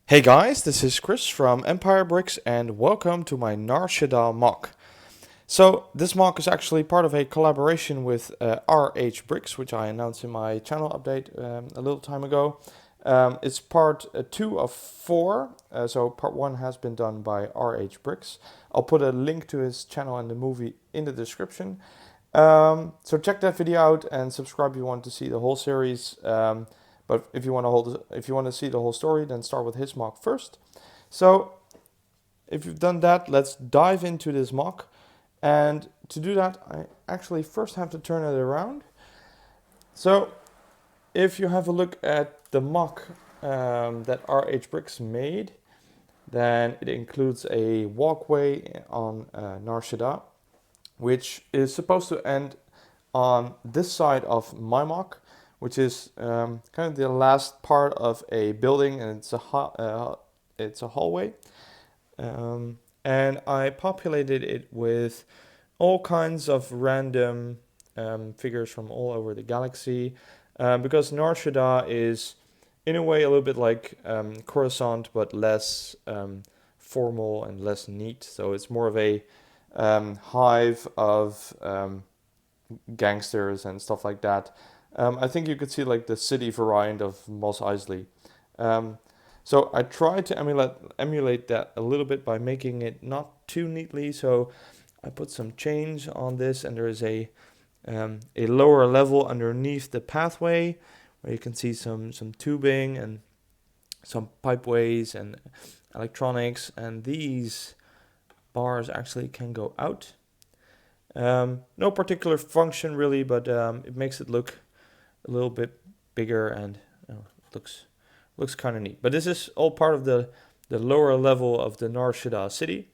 Hey guys, this is Chris from Empire Bricks and welcome to my Nar Shaddaa MOC. So this MOC is actually part of a collaboration with RH Bricks, which I announced in my channel update a little time ago. It's part 2 of 4, so part 1 has been done by RH Bricks. I'll put a link to his channel and the movie in the description. So check that video out and subscribe if you want to see the whole series. But if you want to see the whole story, then start with his MOC first. So if you've done that, let's dive into this MOC. And to do that, I actually first have to turn it around. So if you have a look at the MOC that RH Bricks made, then it includes a walkway on Nar Shaddaa, which is supposed to end on this side of my MOC, which is kind of the last part of a building, and it's a hallway. And I populated it with all kinds of random figures from all over the galaxy, because Nar Shaddaa is, in a way, a little bit like Coruscant, but less formal and less neat. So it's more of a hive of gangsters and stuff like that. I think you could see like the city variant of Mos Eisley. So I tried to emulate that a little bit by making it not too neatly. So I put some chains on this, and there is a lower level underneath the pathway where you can see some tubing and some pipeways and electronics, and these bars actually can go out. No particular function really, but it makes it look a little bit bigger, and looks kind of neat. But this is all part of the lower level of the Nar Shaddaa city.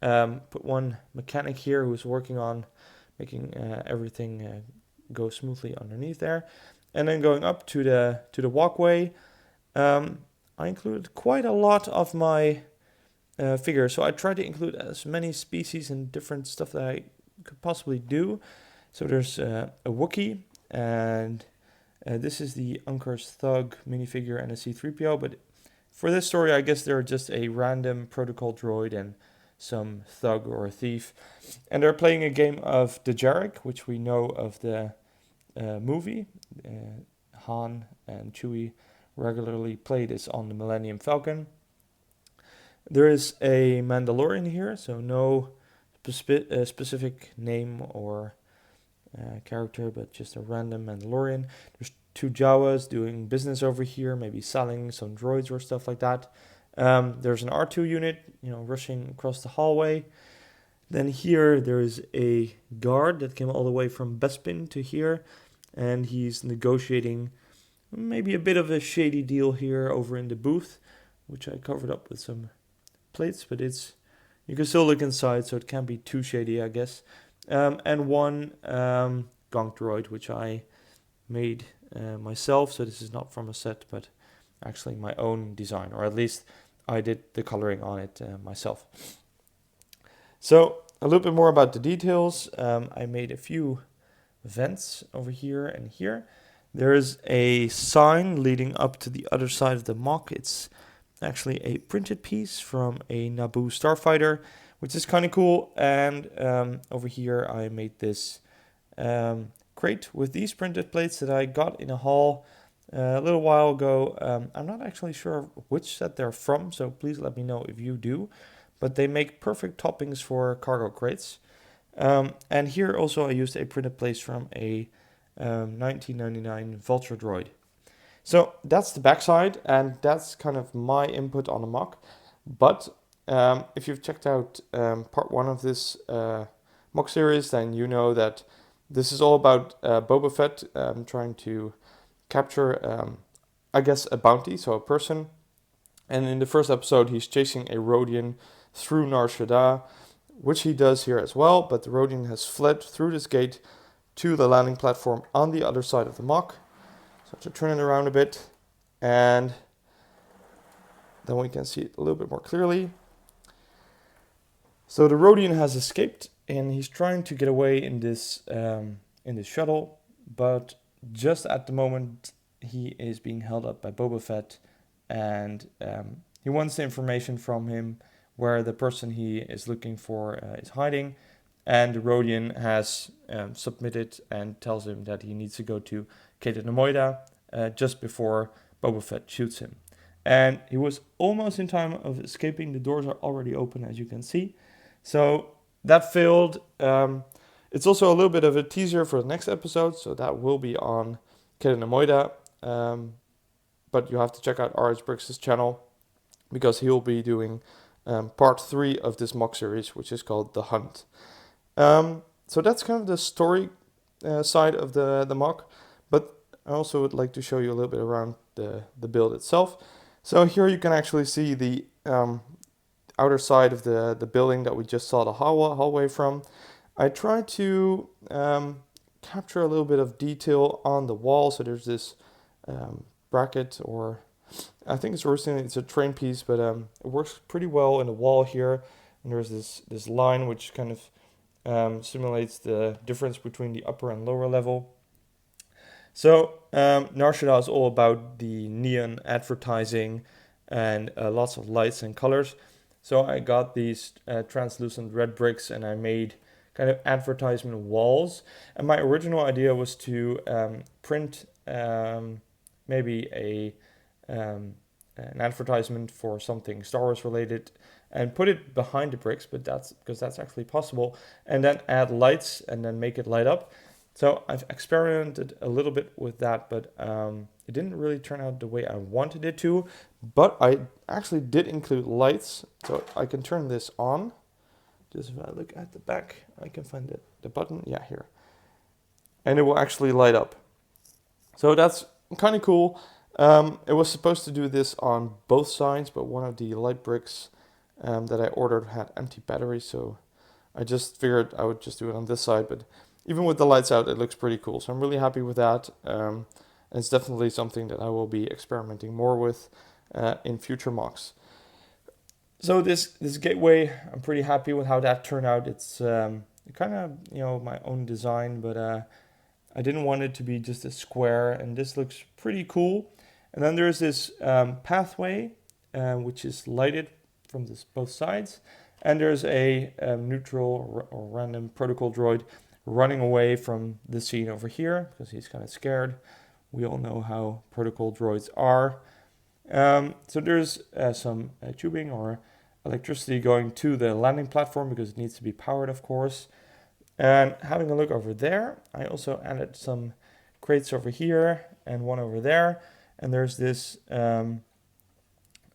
Put one mechanic here who's working on making everything go smoothly underneath there, and then going up to the walkway. I included quite a lot of my figures, so I tried to include as many species and different stuff that I could possibly do. So there's a Wookiee, and this is the Unkar's Thug minifigure and a C-3PO, but for this story I guess they're just a random protocol droid and some thug or a thief. And they're playing a game of the Jarek, which we know of the movie. Han and Chewie regularly play this on the Millennium Falcon. There is a Mandalorian here, so no specific name or character, but just a random Mandalorian. There's 2 Jawas doing business over here, maybe selling some droids or stuff like that. There's an R2 unit, rushing across the hallway. Then here there is a guard that came all the way from Bespin to here, and he's negotiating maybe a bit of a shady deal here over in the booth, which I covered up with some plates, but you can still look inside, so it can't be too shady, I guess. And one gonk droid, which I made myself, so this is not from a set, but actually my own design, or at least I did the coloring on it myself. So a little bit more about the details. I made a few vents over here and here. There is a sign leading up to the other side of the MOC. It's actually a printed piece from a Naboo starfighter, which is kind of cool. And over here I made this crate with these printed plates that I got in a haul a little while ago. I'm not actually sure which set they're from, so please let me know if you do. But they make perfect toppings for cargo crates. And here also I used a printed plate from a 1999 Vulture droid. So that's the backside, and that's kind of my input on the MOC. But if you've checked out part 1 of this MOC series, then you know that this is all about Boba Fett trying to capture, I guess, a bounty, so a person. And in the first episode, he's chasing a Rodian through Nar Shaddaa, which he does here as well, but the Rodian has fled through this gate to the landing platform on the other side of the MOC. So to turn it around a bit, and then we can see it a little bit more clearly. So the Rodian has escaped, and he's trying to get away in this shuttle, but just at the moment he is being held up by Boba Fett, and he wants the information from him where the person he is looking for is hiding, and Rodian has submitted and tells him that he needs to go to Cato Nemoida just before Boba Fett shoots him. And he was almost in time of escaping. The doors are already open, as you can see. So that failed. It's also a little bit of a teaser for the next episode, so that will be on Cato Nemoida. But you have to check out RH Bricks' channel, because he'll be doing part 3 of this MOC series, which is called The Hunt. So that's kind of the story side of the MOC, but I also would like to show you a little bit around the build itself. So here you can actually see the outer side of the building that we just saw the hallway from. I tried to capture a little bit of detail on the wall. So there's this bracket, or I think it's originally it's a train piece, but it works pretty well in the wall here. And there's this line which kind of simulates the difference between the upper and lower level. So Nar Shaddaa is all about the neon advertising and lots of lights and colors. So I got these translucent red bricks and I made kind of advertisement walls. And my original idea was to print maybe an advertisement for something Star Wars related and put it behind the bricks, but that's because that's actually possible, and then add lights and then make it light up. So I've experimented a little bit with that, but it didn't really turn out the way I wanted it to. But I actually did include lights, so I can turn this on. Just if I look at the back, I can find the button. Yeah, here. And it will actually light up. So that's kind of cool. It was supposed to do this on both sides, but one of the light bricks that I ordered had empty batteries, so I just figured I would just do it on this side. But even with the lights out, it looks pretty cool. So I'm really happy with that. And it's definitely something that I will be experimenting more with in future MOCs. So this gateway, I'm pretty happy with how that turned out. It's kind of my own design, but I didn't want it to be just a square, and this looks pretty cool. And then there's this pathway, which is lighted from both sides. And there's a neutral or random protocol droid running away from the scene over here because he's kind of scared. We all know how protocol droids are. So there's some tubing or electricity going to the landing platform because it needs to be powered, of course. And having a look over there, I also added some crates over here and one over there. And there's this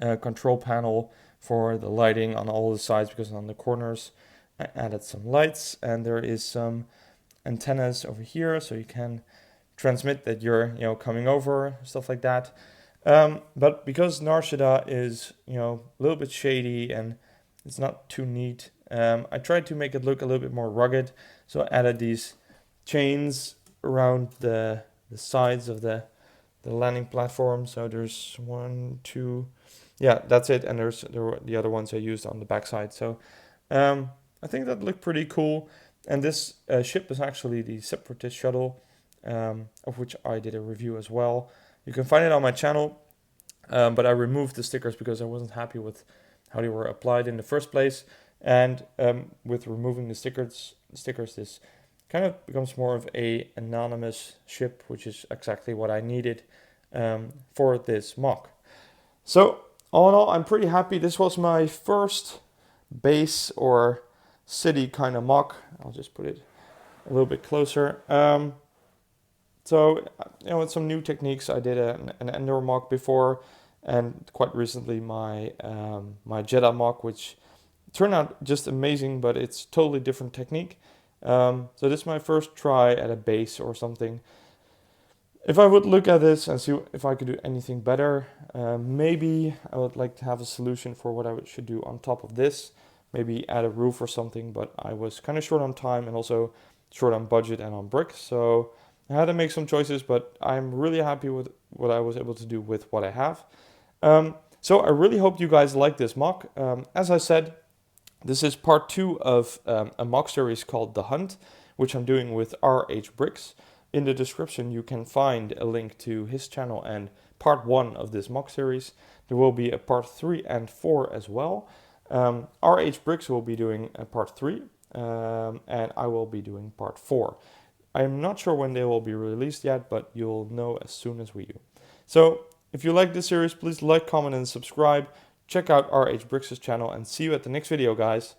control panel for the lighting on all the sides, because on the corners I added some lights, and there is some antennas over here so you can transmit that you're coming over, stuff like that. But because Nar Shaddaa is a little bit shady and it's not too neat, I tried to make it look a little bit more rugged. So I added these chains around the sides of the landing platform. So there's 1, 2, yeah, that's it. And there were the other ones I used on the backside. So I think that looked pretty cool. And this ship is actually the Separatist shuttle, of which I did a review as well. You can find it on my channel, but I removed the stickers because I wasn't happy with how they were applied in the first place. And with removing the stickers, this kind of becomes more of a anonymous ship, which is exactly what I needed for this MOC. So all in all, I'm pretty happy. This was my first base or city kind of MOC. I'll just put it a little bit closer. So with some new techniques, I did an Endor MOC before, and quite recently my Jedha MOC, which turned out just amazing, but it's totally different technique. So this is my first try at a base or something. If I would look at this and see if I could do anything better, maybe I would like to have a solution for what I should do on top of this. Maybe add a roof or something, but I was kind of short on time and also short on budget and on bricks. So I had to make some choices, but I'm really happy with what I was able to do with what I have. So I really hope you guys like this MOC. As I said, this is part 2 of a MOC series called The Hunt, which I'm doing with RH Bricks. In the description, you can find a link to his channel and part 1 of this MOC series. There will be a part 3 and 4 as well. RH Bricks will be doing a part 3, and I will be doing part 4. I am not sure when they will be released yet, but you'll know as soon as we do. So, if you like this series, please like, comment, and subscribe. Check out RH Bricks' channel, and see you at the next video, guys.